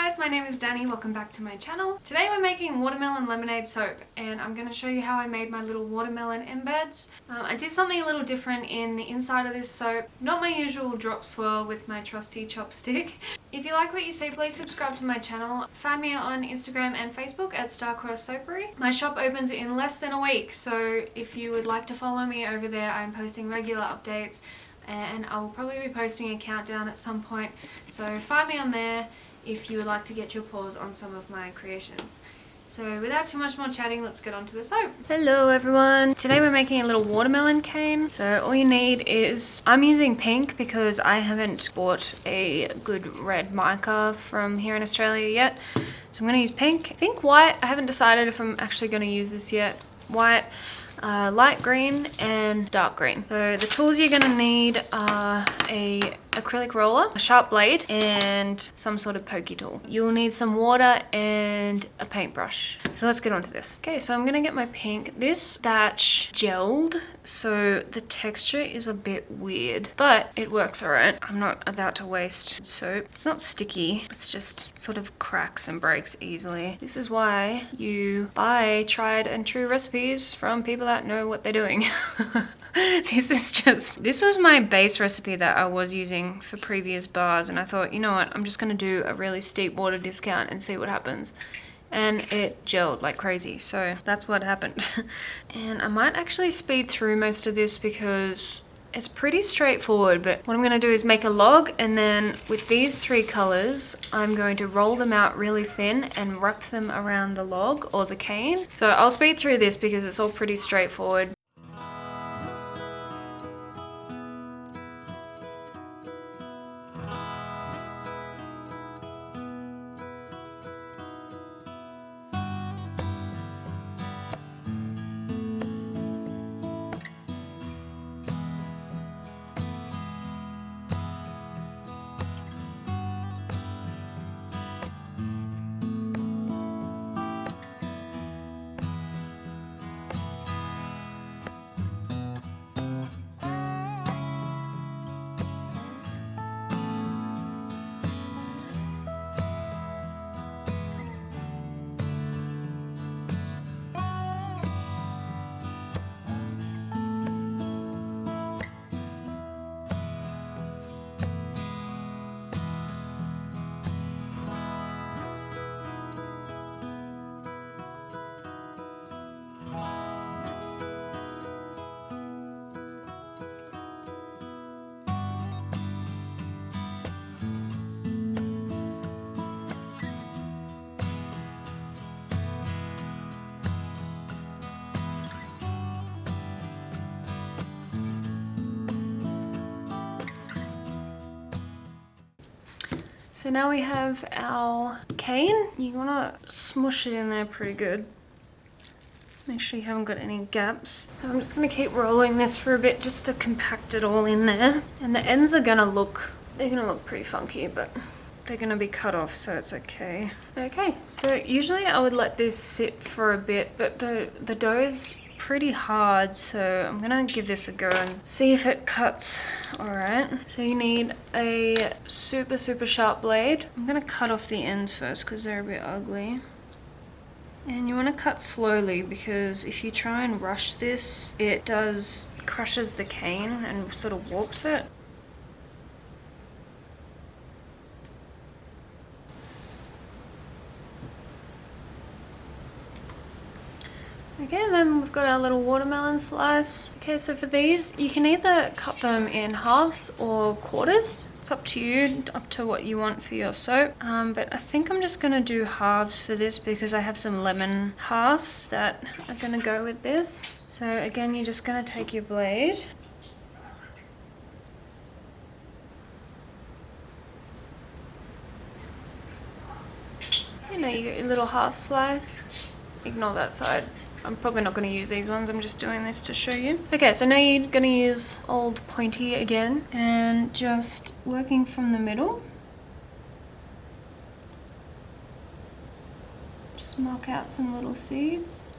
guys, my name is Danny. Welcome back to my channel. Today we're making watermelon lemonade soap and I'm going to show you how I made my little watermelon embeds. I did something a little different in the inside of this soap. Not my usual drop swirl with my trusty chopstick. If you like what you see, please subscribe to my channel. Find me on Instagram and Facebook at Soapery. My shop opens in less than a week, so if you would like to follow me over there, I'm posting regular updates and I will probably be posting a countdown at some point. So find me on there if you would like to get your paws on some of my creations. So without too much more chatting, let's get on to the soap. Hello everyone! Today we're making a little watermelon cane. So all you need is, I'm using pink because I haven't bought a good red mica from here in Australia yet. So I'm going to use pink. I think white, I haven't decided if I'm actually going to use this yet. White, light green and dark green. So the tools you're going to need are a acrylic roller, a sharp blade and some sort of pokey tool. You'll need some water and a paintbrush. So let's get on to this. Okay, so I'm going to get my pink. This batch gelled, so the texture is a bit weird, but it works alright. I'm not about to waste soap. It's not sticky, it's just sort of cracks and breaks easily. This is why you buy tried and true recipes from people that know what they're doing. This was my base recipe that I was using for previous bars, and I thought, you know what, I'm just gonna do a really steep water discount and see what happens. And it gelled like crazy, so that's what happened. And I might actually speed through most of this because it's pretty straightforward, but what I'm going to do is make a log, and then with these three colors I'm going to roll them out really thin and wrap them around the log or the cane. So I'll speed through this because it's all pretty straightforward. So now we have our cane. You want to smush it in there pretty good. Make sure you haven't got any gaps. So I'm just going to keep rolling this for a bit just to compact it all in there. And the ends are going to look, they're going to look pretty funky, but they're going to be cut off, so it's okay. Okay, so usually I would let this sit for a bit, but the dough is pretty hard, so I'm gonna give this a go and see if it cuts alright. So you need a super sharp blade. I'm gonna cut off the ends first because they're a bit ugly. And you want to cut slowly because if you try and rush this, it crushes the cane and sort of warps it. Okay, and then we've got our little watermelon slice. Okay, so for these, you can either cut them in halves or quarters. It's up to you, up to what you want for your soap. But I think I'm just going to do halves for this because I have some lemon halves that are going to go with this. So again, you're just going to take your blade. You know, you get your little half slice. Ignore that side. I'm probably not going to use these ones, I'm just doing this to show you. Okay, so now you're going to use old pointy again and just working from the middle. Just mark out some little seeds.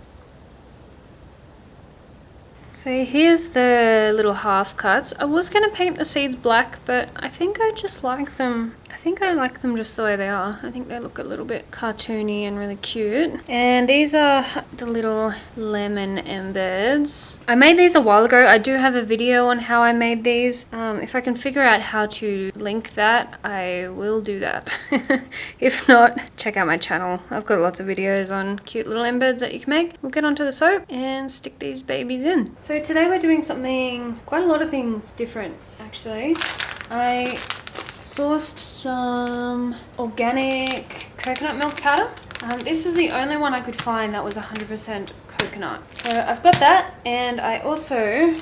So here's the little half cuts. I was going to paint the seeds black, but I think I just like them. I think I like them just the way they are. I think they look a little bit cartoony and really cute. And these are the little lemon embeds. I made these a while ago. I do have a video on how I made these. If I can figure out how to link that, I will do that. If not, check out my channel. I've got lots of videos on cute little embeds that you can make. We'll get onto the soap and stick these babies in. So today we're doing something, quite a lot of things different actually. I sourced some organic coconut milk powder. This was the only one I could find that was 100% coconut. So I've got that, and I also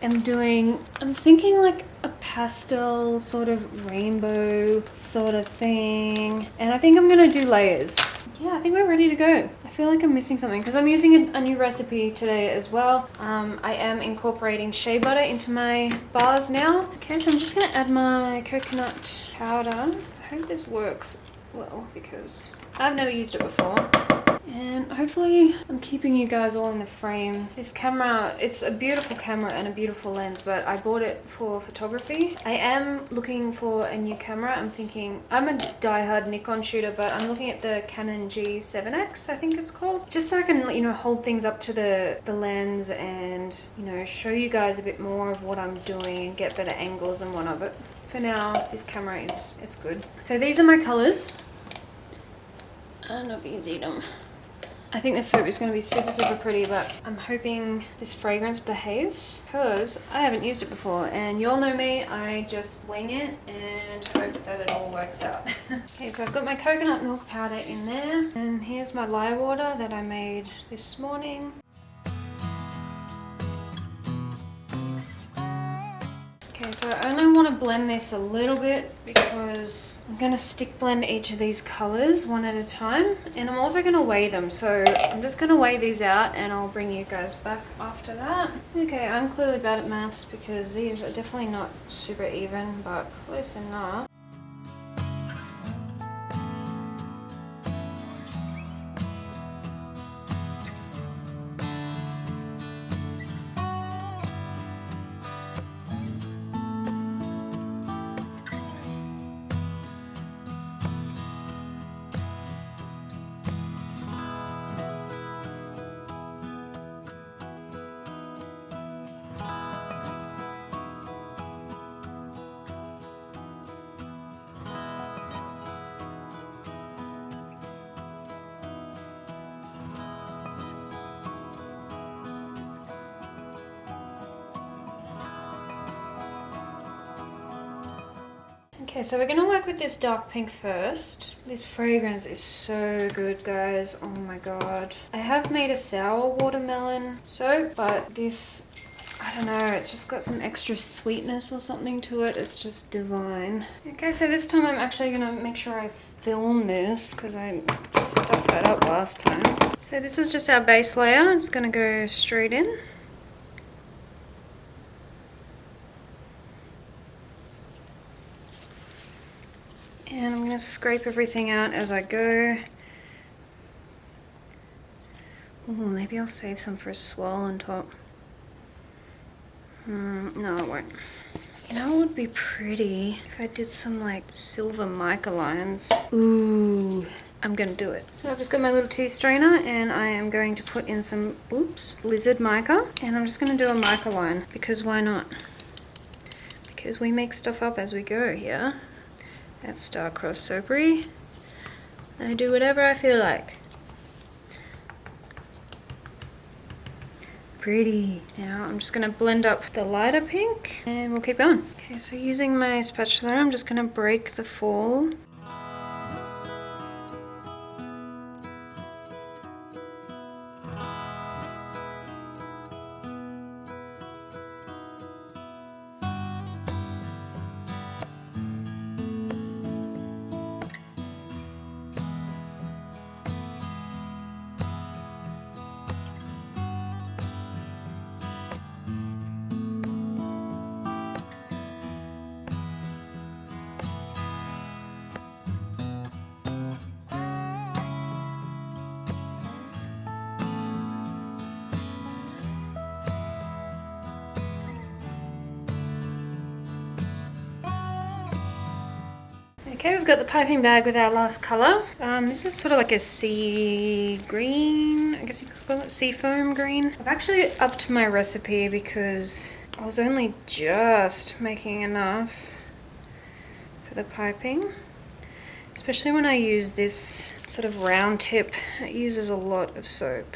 am thinking like a pastel sort of rainbow sort of thing. And I think I'm gonna do layers. Yeah, I think we're ready to go. I feel like I'm missing something because I'm using a new recipe today as well. I am incorporating shea butter into my bars now. Okay, so I'm just gonna add my coconut powder. I hope this works well because I've never used it before. And hopefully I'm keeping you guys all in the frame. This camera, it's a beautiful camera and a beautiful lens, but I bought it for photography. I am looking for a new camera. I'm a diehard Nikon shooter, but I'm looking at the Canon G7X, I think it's called. Just so I can, hold things up to the lens and, show you guys a bit more of what I'm doing and get better angles and whatnot. But for now, this camera it's good. So these are my colors. I don't know if you can see them. I think this soap is going to be super, super pretty, but I'm hoping this fragrance behaves because I haven't used it before, and you all know me, I just wing it and hope that it all works out. Okay, so I've got my coconut milk powder in there, and here's my lye water that I made this morning. Okay, so I only want to blend this a little bit because I'm going to stick blend each of these colors one at a time, and I'm also going to weigh them. So I'm just going to weigh these out and I'll bring you guys back after that. Okay, I'm clearly bad at maths because these are definitely not super even, but close enough. Okay, so we're going to work with this dark pink first. This fragrance is so good, guys. Oh my god. I have made a sour watermelon soap, but this, I don't know, it's just got some extra sweetness or something to it. It's just divine. Okay, so this time I'm actually going to make sure I film this because I stuffed that up last time. So this is just our base layer. It's going to go straight in. And I'm going to scrape everything out as I go. Ooh, maybe I'll save some for a swirl on top. No, I won't. You know, it would be pretty if I did some like silver mica lines. Ooh, I'm going to do it. So I've just got my little tea strainer and I am going to put in some, blizzard mica. And I'm just going to do a mica line because why not? Because we make stuff up as we go here. At Star-Crossed Soapery. I do whatever I feel like. Pretty. Now I'm just going to blend up the lighter pink and we'll keep going. Okay, so using my spatula, I'm just going to break the fall. Okay, we've got the piping bag with our last colour. This is sort of like a sea green, I guess you could call it sea foam green. I've actually upped my recipe because I was only just making enough for the piping. Especially when I use this sort of round tip, it uses a lot of soap.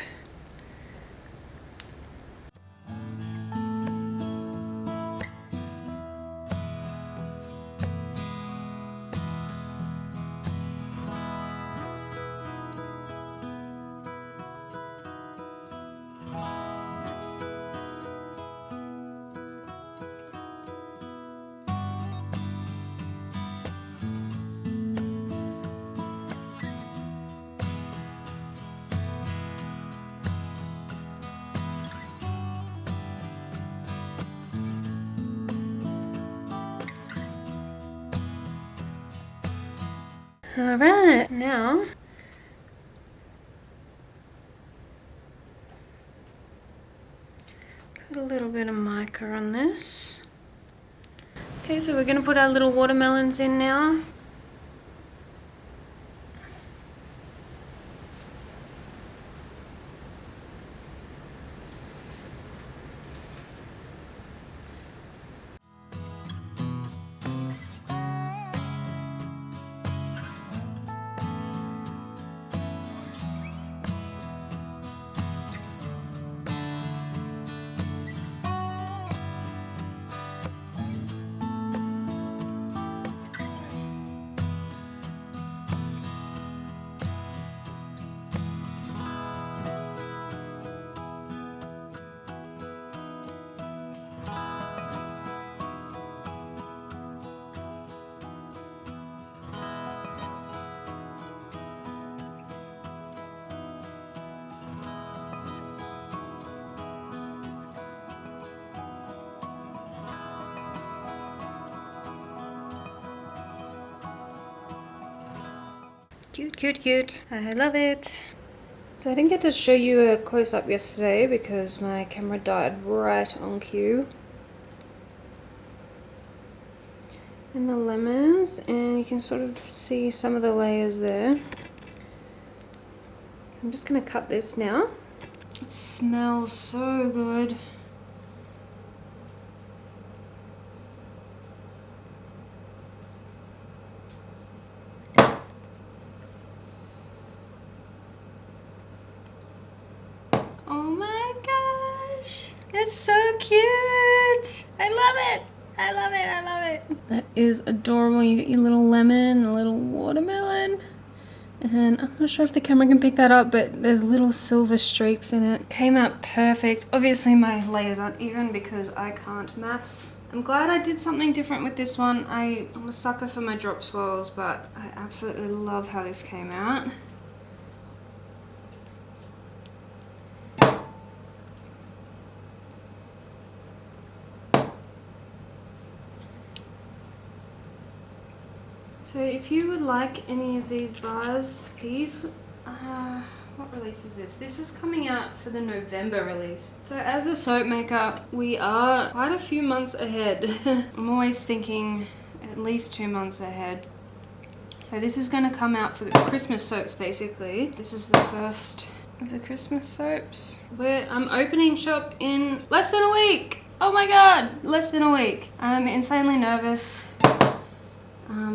Alright, now put a little bit of mica on this. Okay, so we're going to put our little watermelons in now. Cute, cute, cute. I love it. So I didn't get to show you a close-up yesterday because my camera died right on cue. And the lemons, and you can sort of see some of the layers there. So I'm just going to cut this now. It smells so good. It's so cute! I love it! I love it, I love it! That is adorable. You get your little lemon and a little watermelon. And I'm not sure if the camera can pick that up, but there's little silver streaks in it. Came out perfect. Obviously my layers aren't even because I can't maths. I'm glad I did something different with this one. I'm a sucker for my drop swirls, but I absolutely love how this came out. So if you would like any of these bars, what release is this? This is coming out for the November release. So as a soap maker, we are quite a few months ahead. I'm always thinking at least 2 months ahead. So this is going to come out for the Christmas soaps basically. This is the first of the Christmas soaps. I'm opening shop in less than a week. Oh my god, less than a week. I'm insanely nervous.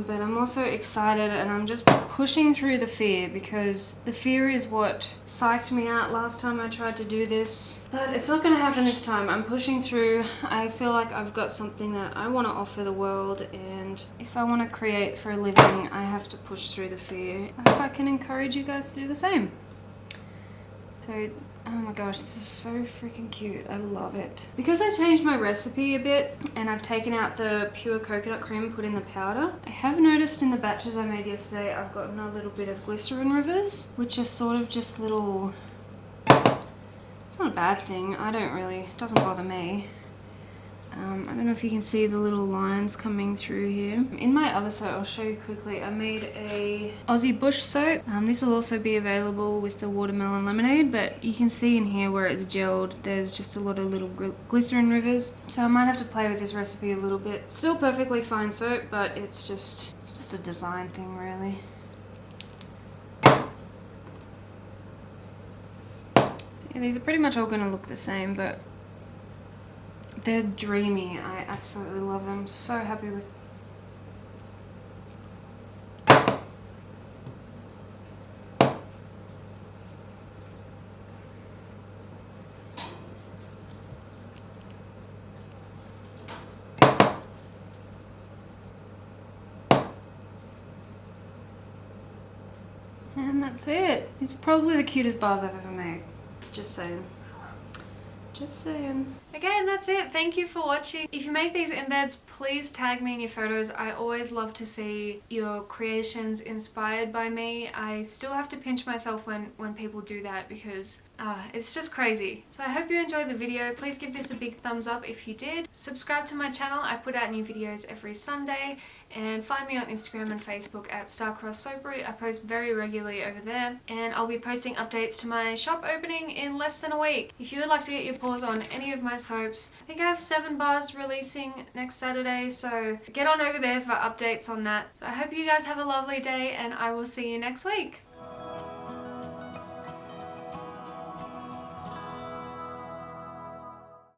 But I'm also excited, and I'm just pushing through the fear because the fear is what psyched me out last time I tried to do this. But it's not going to happen this time. I'm pushing through. I feel like I've got something that I want to offer the world, and if I want to create for a living, I have to push through the fear. I hope I can encourage you guys to do the same. So, oh my gosh, this is so freaking cute. I love it. Because I changed my recipe a bit and I've taken out the pure coconut cream and put in the powder, I have noticed in the batches I made yesterday I've gotten a little bit of glycerin rivers, which are sort of just little... It's not a bad thing. I don't really... It doesn't bother me. I don't know if you can see the little lines coming through here. In my other soap, I'll show you quickly, I made a Aussie bush soap. This will also be available with the watermelon lemonade, but you can see in here where it's gelled, there's just a lot of little glycerin rivers. So I might have to play with this recipe a little bit. Still perfectly fine soap, but it's just a design thing really. So yeah, these are pretty much all going to look the same, but they're dreamy. I absolutely love them. So happy with. And that's it. It's probably the cutest bars I've ever made. Just saying. Just saying. Again, that's it. Thank you for watching. If you make these embeds, please tag me in your photos. I always love to see your creations inspired by me. I still have to pinch myself when people do that because it's just crazy. So I hope you enjoyed the video. Please give this a big thumbs up if you did. Subscribe to my channel. I put out new videos every Sunday. And find me on Instagram and Facebook at Soapery. I post very regularly over there. And I'll be posting updates to my shop opening in less than a week. If you would like to get your paws on any of my soaps, I think I have 7 bars releasing next Saturday, so get on over there for updates on that. So I hope you guys have a lovely day and I will see you next week.